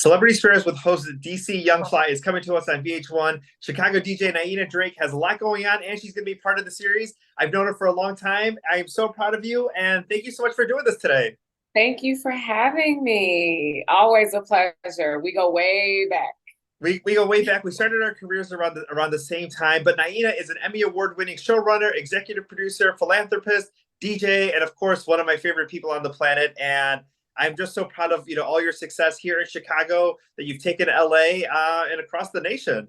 Celebrity Squares with host DC Young Fly is coming to us on VH1. Chicago DJ Niena Drake has a lot going on, and she's going to be part of the series. I've known her for a long time. I am so proud of you, and thank you so much for doing this today. Thank you for having me. Always a pleasure. We go way back. We go way back. We started our careers around the same time. But Niena is an Emmy Award-winning showrunner, executive producer, philanthropist, DJ, and of course, one of my favorite people on the planet. And I'm just so proud of all your success here in Chicago that you've taken to LA and across the nation.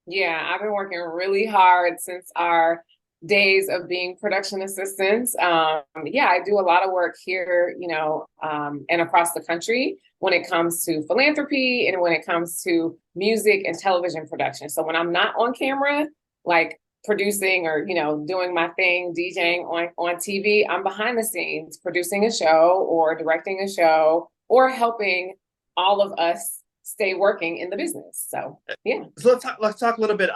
Yeah, I've been working really hard since our days of being production assistants. Yeah, I do a lot of work here, and across the country when it comes to philanthropy and when it comes to music and television production. So when I'm not on camera, like producing or, doing my thing, DJing on TV, I'm behind the scenes producing a show or directing a show or helping all of us stay working in the business. So yeah. So let's talk a little bit.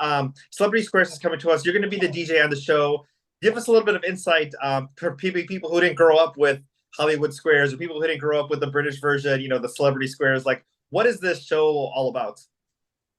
Celebrity Squares is coming to us. You're going to be the DJ on the show. Give us a little bit of insight for people who didn't grow up with Hollywood Squares or people who didn't grow up with the British version, the Celebrity Squares. Like, what is this show all about?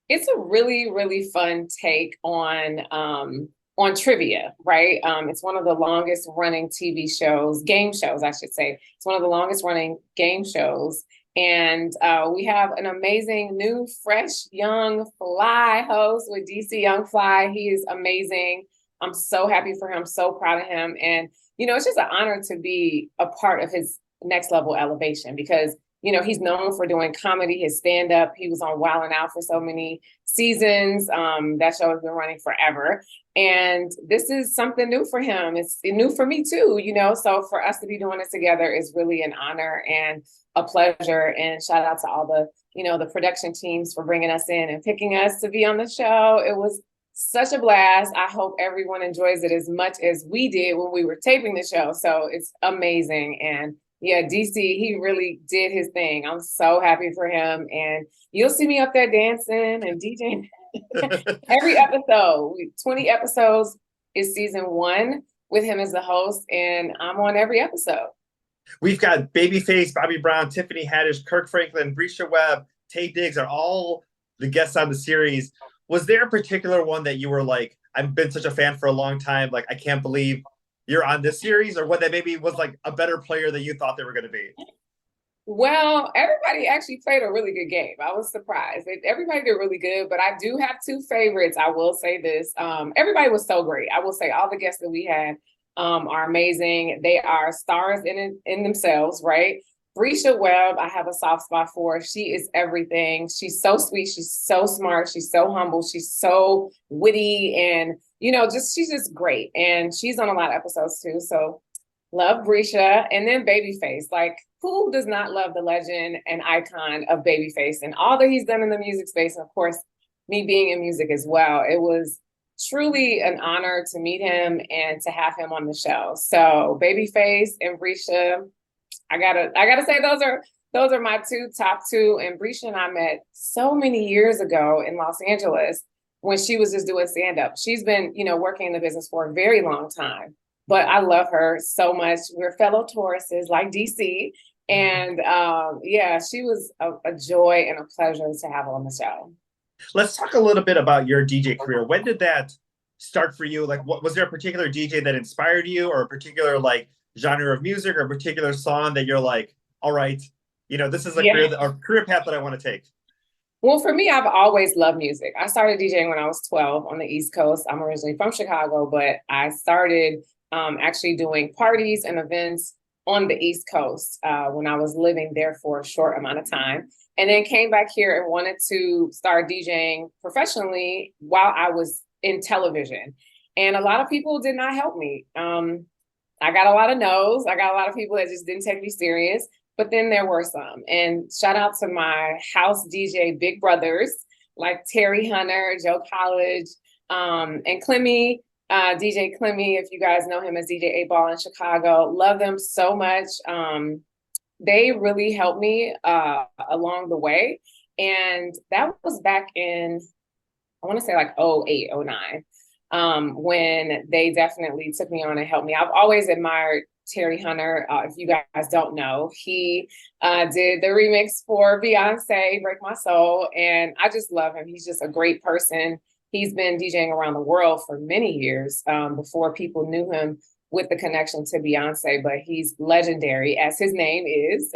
It's a really, really fun take on trivia, right? It's one of the longest running TV shows, game shows, I should say. It's one of the longest running game shows. And we have an amazing new, fresh, young fly host with DC Young Fly. He is amazing. I'm so happy for him, so proud of him. And, it's just an honor to be a part of his next level elevation because, he's known for doing comedy, his stand-up. He was on Wild 'N Out for so many seasons. That show has been running forever. And this is something new for him. It's new for me too, so for us to be doing it together is really an honor and a pleasure. And shout out to all the, the production teams for bringing us in and picking us to be on the show. It was such a blast. I hope everyone enjoys it as much as we did when we were taping the show. So it's amazing. And yeah, DC, he really did his thing. I'm so happy for him. And you'll see me up there dancing and DJing every episode. 20 episodes is season 1 with him as the host, and I'm on every episode. We've got Babyface, Bobby Brown, Tiffany Haddish, Kirk Franklin, Brescia Webb, Taye Diggs are all the guests on the series. Was there a particular one that you were like, I've been such a fan for a long time, like I can't believe you're on this series, or what that maybe was like a better player than you thought they were going to be? Well, everybody actually played a really good game. I was surprised. Everybody did really good, but I do have 2 favorites. I will say this. Everybody was so great. I will say all the guests that we had are amazing. They are stars in themselves, right? Brescia Webb, I have a soft spot for. She is everything. She's so sweet. She's so smart. She's so humble. She's so witty and, she's just great. And she's on a lot of episodes too. So love Brescia. And then Babyface. Like, who does not love the legend and icon of Babyface and all that he's done in the music space? And of course, me being in music as well. It was truly an honor to meet him and to have him on the show. So Babyface and Brescia, I gotta say those are my top 2. And Brescia and I met so many years ago in Los Angeles when she was just doing stand-up. She's been, working in the business for a very long time, but I love her so much. We're fellow Tauruses like DC. And yeah, she was a joy and a pleasure to have on the show. Let's talk a little bit about your DJ career. When did that start for you? Like, what was there a particular DJ that inspired you, or a particular like genre of music, or a particular song that you're like, all right, this is a career path that I want to take? Well, for me, I've always loved music. I started DJing when I was 12 on the East Coast. I'm originally from Chicago, but I started actually doing parties and events on the East Coast when I was living there for a short amount of time, and then came back here and wanted to start DJing professionally while I was in television. And a lot of people did not help me. I got a lot of no's. I got a lot of people that just didn't take me serious, but then there were some. And shout out to my house DJ big brothers like Terry Hunter, Joe College, and Clemmy. DJ Clemmy, if you guys know him as DJ 8 Ball in Chicago, love them so much. They really helped me along the way. And that was back in, I want to say like 08, 09. when they definitely took me on and helped me. I've always admired Terry Hunter. If you guys don't know, he did the remix for Beyonce, Break My Soul. And I just love him. He's just a great person. He's been DJing around the world for many years before people knew him with the connection to Beyonce, but he's legendary, as his name is.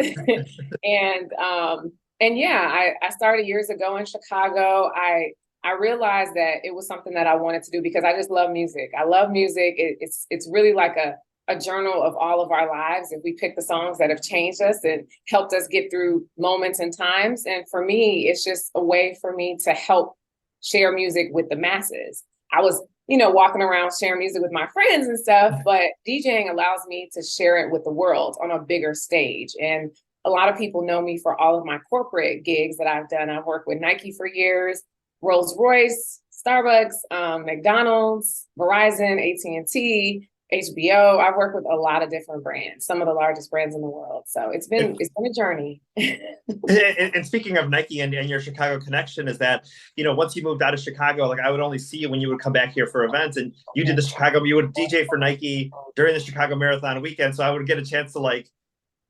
And yeah, I started years ago in Chicago. I realized that it was something that I wanted to do because I just love music. I love music. It's really like a journal of all of our lives. If we pick the songs that have changed us and helped us get through moments and times. And for me, it's just a way for me to help share music with the masses. I was, walking around sharing music with my friends and stuff, but DJing allows me to share it with the world on a bigger stage. And a lot of people know me for all of my corporate gigs that I've done. I've worked with Nike for years, Rolls-Royce, Starbucks, McDonald's, Verizon, AT&T, HBO. I've worked with a lot of different brands, some of the largest brands in the world. So it's been a journey. And speaking of Nike and your Chicago connection, is that, once you moved out of Chicago, like I would only see you when you would come back here for events, and you did you would DJ for Nike during the Chicago Marathon weekend. So I would get a chance to like,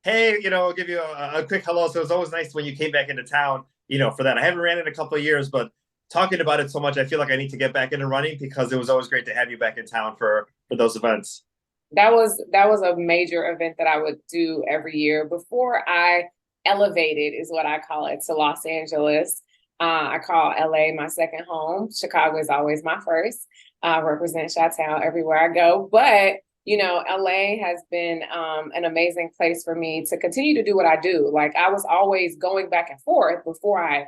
hey, give you a quick hello. So it was always nice when you came back into town, for that. I haven't ran in a couple of years, but talking about it so much, I feel like I need to get back into running because it was always great to have you back in town for those events. That was a major event that I would do every year before I elevated, is what I call it, to Los Angeles. I call LA my second home. Chicago is always my first. Represent Chi-Town everywhere I go. But LA has been an amazing place for me to continue to do what I do. Like I was always going back and forth before I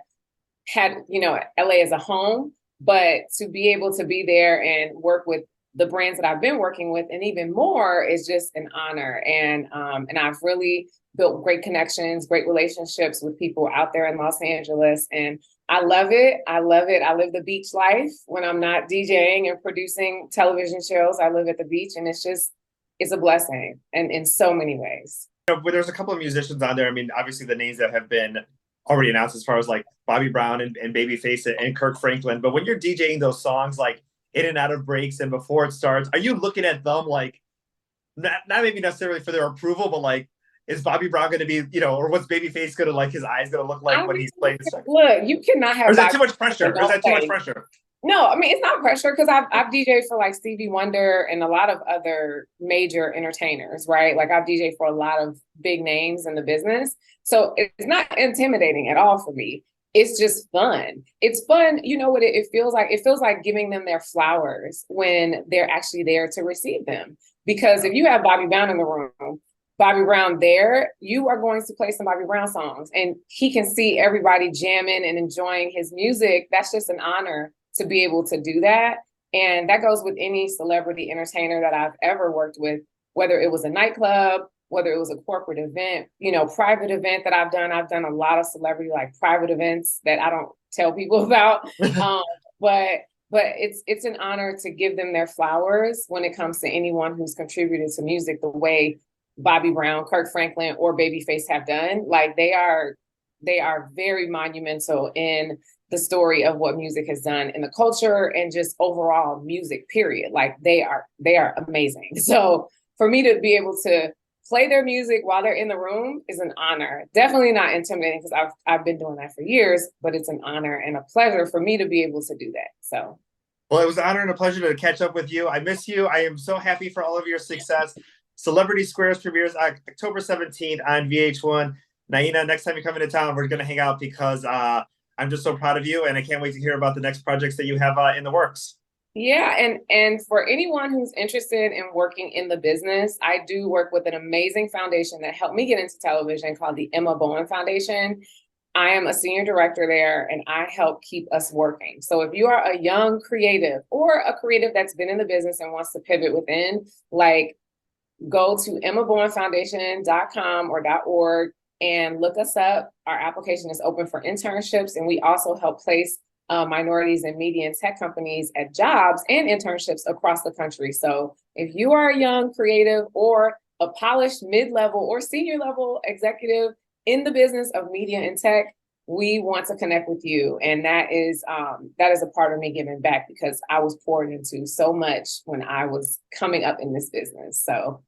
had, LA as a home, but to be able to be there and work with the brands that I've been working with, and even more, is just an honor. And I've really built great connections, great relationships with people out there in Los Angeles. And I love it. I love it. I live the beach life when I'm not DJing and producing television shows. I live at the beach, and it's a blessing, and in so many ways. There's a couple of musicians on there. I mean, obviously the names that have been already announced as far as like Bobby Brown and Babyface and Kirk Franklin. But when you're DJing those songs, like in and out of breaks and before it starts, are you looking at them like, not maybe necessarily for their approval, but like, is Bobby Brown going to be, or what's Babyface going to, like, his eyes going to look like when he's playing this song? Look, you cannot have. Or is that too much pressure? Or is that too much pressure? No, I mean, it's not pressure because I've DJed for like Stevie Wonder and a lot of other major entertainers, right? Like I've DJed for a lot of big names in the business. So it's not intimidating at all for me. It's just fun. It's fun. You know what it feels like? It feels like giving them their flowers when they're actually there to receive them. Because if you have Bobby Brown in the room, Bobby Brown there, you are going to play some Bobby Brown songs, and he can see everybody jamming and enjoying his music. That's just an honor to be able to do that. And that goes with any celebrity entertainer that I've ever worked with, whether it was a nightclub, whether it was a corporate event, private event that I've done. I've done a lot of celebrity like private events that I don't tell people about. But it's an honor to give them their flowers when it comes to anyone who's contributed to music the way Bobby Brown, Kirk Franklin, or Babyface have done. Like they are very monumental in the story of what music has done in the culture and just overall music, period. Like they are amazing. So for me to be able to play their music while they're in the room is an honor. Definitely not intimidating because I've been doing that for years, but it's an honor and a pleasure for me to be able to do that. So. Well, it was an honor and a pleasure to catch up with you. I miss you. I am so happy for all of your success. Celebrity Squares premieres October 17th on VH1. Niena, next time you come into town, we're going to hang out because I'm just so proud of you, and I can't wait to hear about the next projects that you have in the works. Yeah, and for anyone who's interested in working in the business, I do work with an amazing foundation that helped me get into television called the Emma Bowen Foundation. I am a senior director there, and I help keep us working. So if you are a young creative or a creative that's been in the business and wants to pivot within, like, go to emmabowenfoundation.com or .org and look us up. Our application is open for internships, and we also help place minorities in media and tech companies at jobs and internships across the country. So if you are a young creative or a polished mid-level or senior level executive in the business of media and tech, we want to connect with you. And that is a part of me giving back, because I was poured into so much when I was coming up in this business. So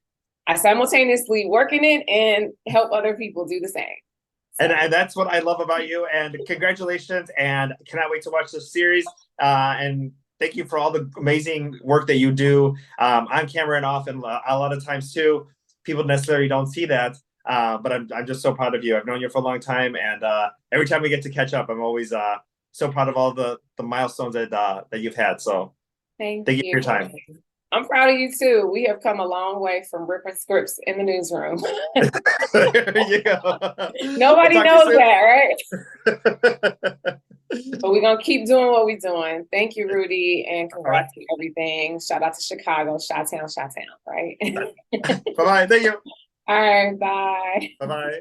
I simultaneously work in it and help other people do the same. And that's what I love about you. And congratulations. And cannot wait to watch this series. And thank you for all the amazing work that you do on camera and off. And a lot of times too, people necessarily don't see that. But I'm just so proud of you. I've known you for a long time. And every time we get to catch up, I'm always so proud of all the milestones that you've had. So thank you for you your time. I'm proud of you too. We have come a long way from ripping scripts in the newsroom. There you go. Nobody knows that, right? But we're going to keep doing what we're doing. Thank you, Rudy, and congrats on everything. Shout out to Chicago, Chi-town, right? Bye-bye. Thank you. All right, bye. Bye-bye.